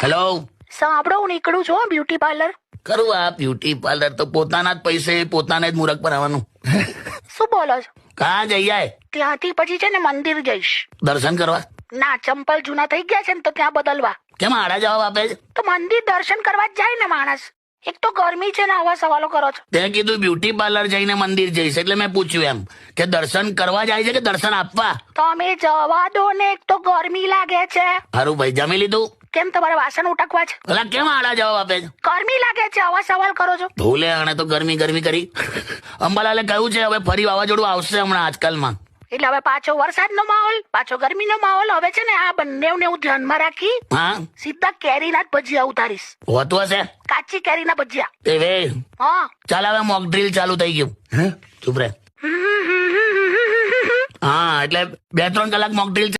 Hello, સાંભળો, હું નીકળું છું બ્યુટી પાર્લર. કરું આ બ્યુટી પાર્લર તો પોતાના જ પૈસે પોતાને જ મુરખ પર આવવાનું. શું બોલો છો? કાં જઈ આય ત્યાંથી પછી છે ને મંદિર જઈશ. દર્શન કરવા? ના, ચંપલ જૂના થઈ ગયા છે ને તો ત્યાં બદલવા. કેમ આડા જવાબ આપે છે? તો મંદિર દર્શન કરવા જ જાય ને માણસ. એક તો ગરમી છે ને આવા સવાલો કરો છો. તે કીધું બ્યુટી પાર્લર જઈને મંદિર જઈશ એટલે મેં પૂછ્યું એમ કે દર્શન કરવા જાય છે કે દર્શન આપવા? તમે જવા દો ને, એક તો ગરમી લાગે છે. સારું ભાઈ, જમી લીધું? કેમ તમારે વાસણ ઉટકવા છે? પેલા કેમ આડા જવાબ આપે છે? ગરમી લાગે છે, આવા સવાલ કરો છો. ભૂલે આણે તો ગરમી ગરમી કરી. અંબાલાલે કહ્યું છે હવે ફરી વાવાઝોડું આવશે હમણાં આજકાલમાં. એટલે હવે પાછો વરસાદનો માહોલ, પાછો ગરમીનો માહોલ. હવે છે ને આ બંને હું ધ્યાનમાં રાખી હા, સીધા કેરીના જ ભજીયા ઉતારીશ. હોતું હશે કાચી કેરીના ભજીયા. એ વે હા. ચાલ હવે મોક ડ્રીલ ચાલુ થઈ ગયું. ચૂપ રહે. હા, એટલે 2-3 કલાક મોક ડ્રીલ